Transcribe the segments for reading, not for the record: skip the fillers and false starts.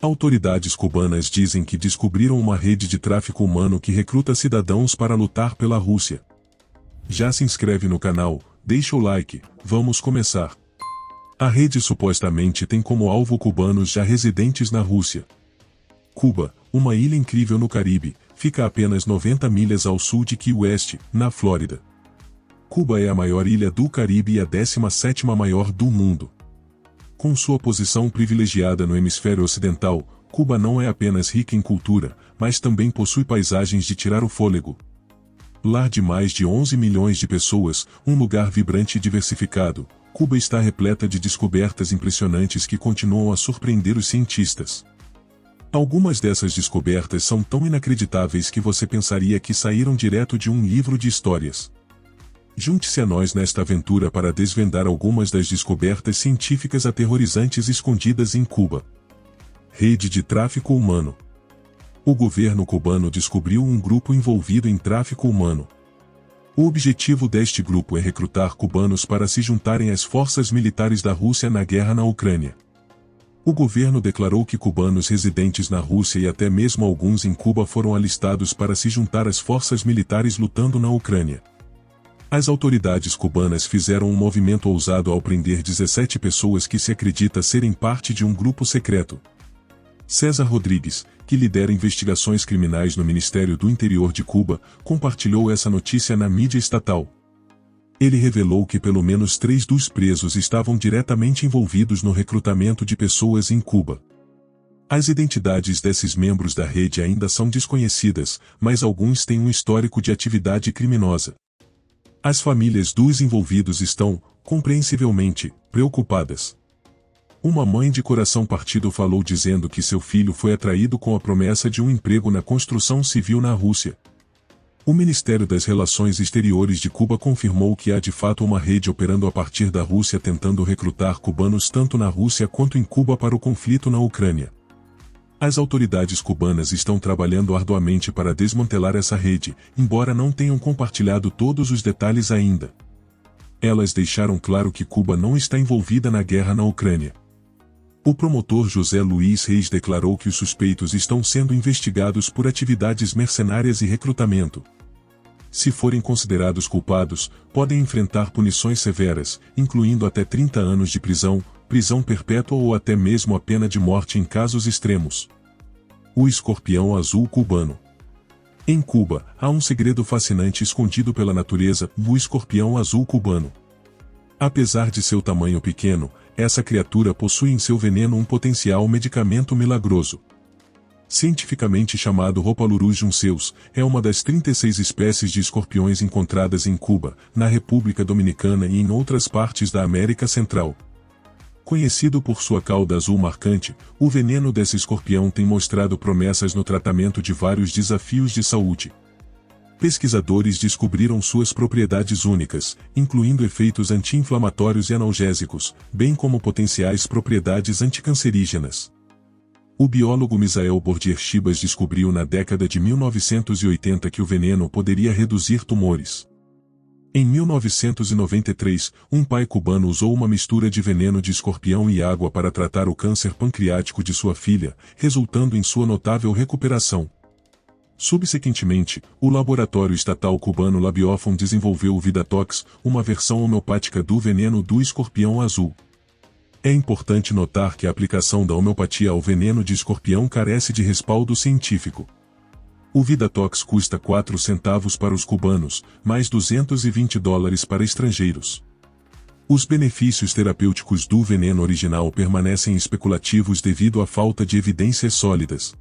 Autoridades cubanas dizem que descobriram uma rede de tráfico humano que recruta cidadãos para lutar pela Rússia. Já se inscreve no canal, deixa o like, vamos começar. A rede supostamente tem como alvo cubanos já residentes na Rússia. Cuba, uma ilha incrível no Caribe, fica a apenas 90 milhas ao sul de Key West, na Flórida. Cuba é a maior ilha do Caribe e a 17ª maior do mundo. Com sua posição privilegiada no hemisfério ocidental, Cuba não é apenas rica em cultura, mas também possui paisagens de tirar o fôlego. Lar de mais de 11 milhões de pessoas, um lugar vibrante e diversificado, Cuba está repleta de descobertas impressionantes que continuam a surpreender os cientistas. Algumas dessas descobertas são tão inacreditáveis que você pensaria que saíram direto de um livro de histórias. Junte-se a nós nesta aventura para desvendar algumas das descobertas científicas aterrorizantes escondidas em Cuba. Rede de tráfico humano. O governo cubano descobriu um grupo envolvido em tráfico humano. O objetivo deste grupo é recrutar cubanos para se juntarem às forças militares da Rússia na guerra na Ucrânia. O governo declarou que cubanos residentes na Rússia e até mesmo alguns em Cuba foram alistados para se juntar às forças militares lutando na Ucrânia. As autoridades cubanas fizeram um movimento ousado ao prender 17 pessoas que se acredita serem parte de um grupo secreto. César Rodrigues, que lidera investigações criminais no Ministério do Interior de Cuba, compartilhou essa notícia na mídia estatal. Ele revelou que pelo menos 3 dos presos estavam diretamente envolvidos no recrutamento de pessoas em Cuba. As identidades desses membros da rede ainda são desconhecidas, mas alguns têm um histórico de atividade criminosa. As famílias dos envolvidos estão, compreensivelmente, preocupadas. Uma mãe de coração partido falou dizendo que seu filho foi atraído com a promessa de um emprego na construção civil na Rússia. O Ministério das Relações Exteriores de Cuba confirmou que há de fato uma rede operando a partir da Rússia tentando recrutar cubanos tanto na Rússia quanto em Cuba para o conflito na Ucrânia. As autoridades cubanas estão trabalhando arduamente para desmantelar essa rede, embora não tenham compartilhado todos os detalhes ainda. Elas deixaram claro que Cuba não está envolvida na guerra na Ucrânia. O promotor José Luiz Reis declarou que os suspeitos estão sendo investigados por atividades mercenárias e recrutamento. Se forem considerados culpados, podem enfrentar punições severas, incluindo até 30 anos de prisão, prisão perpétua ou até mesmo a pena de morte em casos extremos. O escorpião azul cubano. Em Cuba, há um segredo fascinante escondido pela natureza, o escorpião azul cubano. Apesar de seu tamanho pequeno, essa criatura possui em seu veneno um potencial medicamento milagroso. Cientificamente chamado Hopalurus junceus, é uma das 36 espécies de escorpiões encontradas em Cuba, na República Dominicana e em outras partes da América Central. Conhecido por sua cauda azul marcante, o veneno desse escorpião tem mostrado promessas no tratamento de vários desafios de saúde. Pesquisadores descobriram suas propriedades únicas, incluindo efeitos anti-inflamatórios e analgésicos, bem como potenciais propriedades anticancerígenas. O biólogo Misael Bordier-Chibas descobriu na década de 1980 que o veneno poderia reduzir tumores. Em 1993, um pai cubano usou uma mistura de veneno de escorpião e água para tratar o câncer pancreático de sua filha, resultando em sua notável recuperação. Subsequentemente, o laboratório estatal cubano Labiofon desenvolveu o Vidatox, uma versão homeopática do veneno do escorpião azul. É importante notar que a aplicação da homeopatia ao veneno de escorpião carece de respaldo científico. O Vidatox custa 4 centavos para os cubanos, mais $220 para estrangeiros. Os benefícios terapêuticos do veneno original permanecem especulativos devido à falta de evidências sólidas.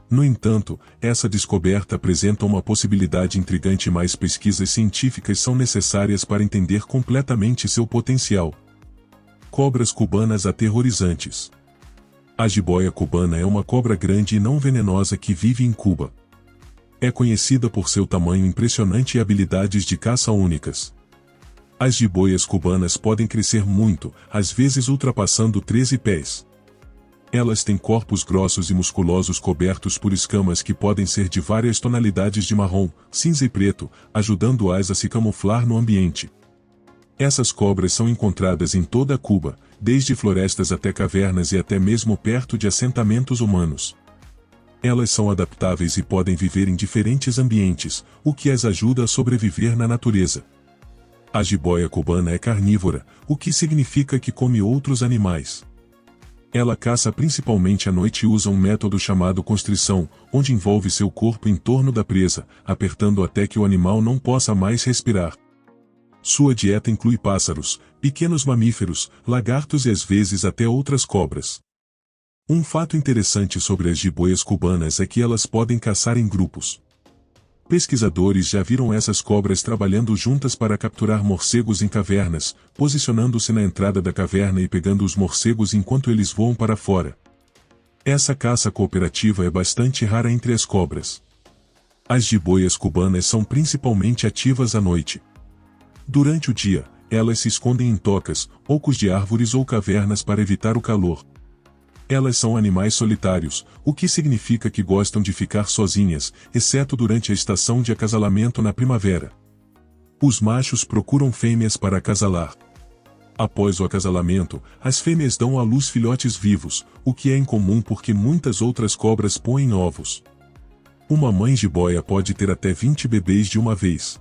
No entanto, essa descoberta apresenta uma possibilidade intrigante e mais pesquisas científicas são necessárias para entender completamente seu potencial. Cobras cubanas aterrorizantes. A jiboia cubana é uma cobra grande e não venenosa que vive em Cuba. É conhecida por seu tamanho impressionante e habilidades de caça únicas. As jiboias cubanas podem crescer muito, às vezes ultrapassando 13 pés. Elas têm corpos grossos e musculosos cobertos por escamas que podem ser de várias tonalidades de marrom, cinza e preto, ajudando-as a se camuflar no ambiente. Essas cobras são encontradas em toda Cuba, desde florestas até cavernas e até mesmo perto de assentamentos humanos. Elas são adaptáveis e podem viver em diferentes ambientes, o que as ajuda a sobreviver na natureza. A jiboia cubana é carnívora, o que significa que come outros animais. Ela caça principalmente à noite e usa um método chamado constrição, onde envolve seu corpo em torno da presa, apertando até que o animal não possa mais respirar. Sua dieta inclui pássaros, pequenos mamíferos, lagartos e às vezes até outras cobras. Um fato interessante sobre as jiboias cubanas é que elas podem caçar em grupos. Pesquisadores já viram essas cobras trabalhando juntas para capturar morcegos em cavernas, posicionando-se na entrada da caverna e pegando os morcegos enquanto eles voam para fora. Essa caça cooperativa é bastante rara entre as cobras. As jiboias cubanas são principalmente ativas à noite. Durante o dia, elas se escondem em tocas, ocos de árvores ou cavernas para evitar o calor. Elas são animais solitários, o que significa que gostam de ficar sozinhas, exceto durante a estação de acasalamento na primavera. Os machos procuram fêmeas para acasalar. Após o acasalamento, as fêmeas dão à luz filhotes vivos, o que é incomum porque muitas outras cobras põem ovos. Uma mãe jiboia pode ter até 20 bebês de uma vez.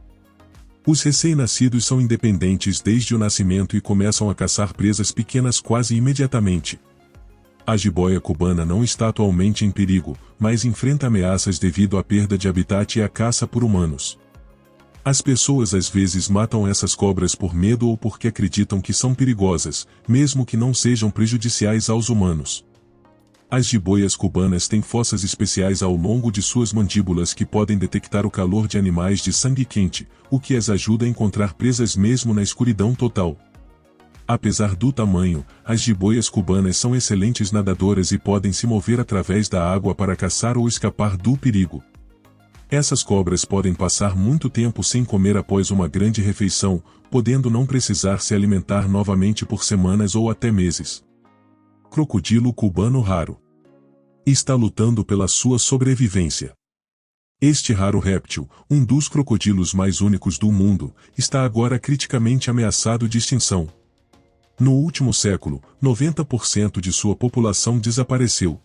Os recém-nascidos são independentes desde o nascimento e começam a caçar presas pequenas quase imediatamente. A jiboia cubana não está atualmente em perigo, mas enfrenta ameaças devido à perda de habitat e à caça por humanos. As pessoas às vezes matam essas cobras por medo ou porque acreditam que são perigosas, mesmo que não sejam prejudiciais aos humanos. As jiboias cubanas têm fossas especiais ao longo de suas mandíbulas que podem detectar o calor de animais de sangue quente, o que as ajuda a encontrar presas mesmo na escuridão total. Apesar do tamanho, as jiboias cubanas são excelentes nadadoras e podem se mover através da água para caçar ou escapar do perigo. Essas cobras podem passar muito tempo sem comer após uma grande refeição, podendo não precisar se alimentar novamente por semanas ou até meses. Crocodilo cubano raro. Está lutando pela sua sobrevivência. Este raro réptil, um dos crocodilos mais únicos do mundo, está agora criticamente ameaçado de extinção. No último século, 90% de sua população desapareceu.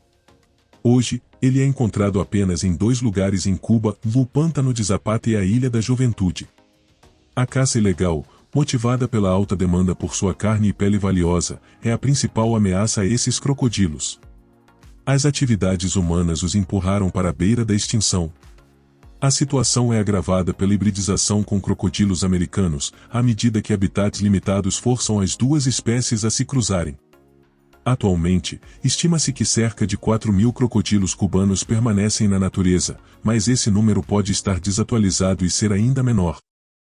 Hoje, ele é encontrado apenas em 2 lugares em Cuba, o Pântano de Zapata e a Ilha da Juventude. A caça ilegal, motivada pela alta demanda por sua carne e pele valiosa, é a principal ameaça a esses crocodilos. As atividades humanas os empurraram para a beira da extinção. A situação é agravada pela hibridização com crocodilos americanos, à medida que habitats limitados forçam as duas espécies a se cruzarem. Atualmente, estima-se que cerca de 4.000 crocodilos cubanos permanecem na natureza, mas esse número pode estar desatualizado e ser ainda menor.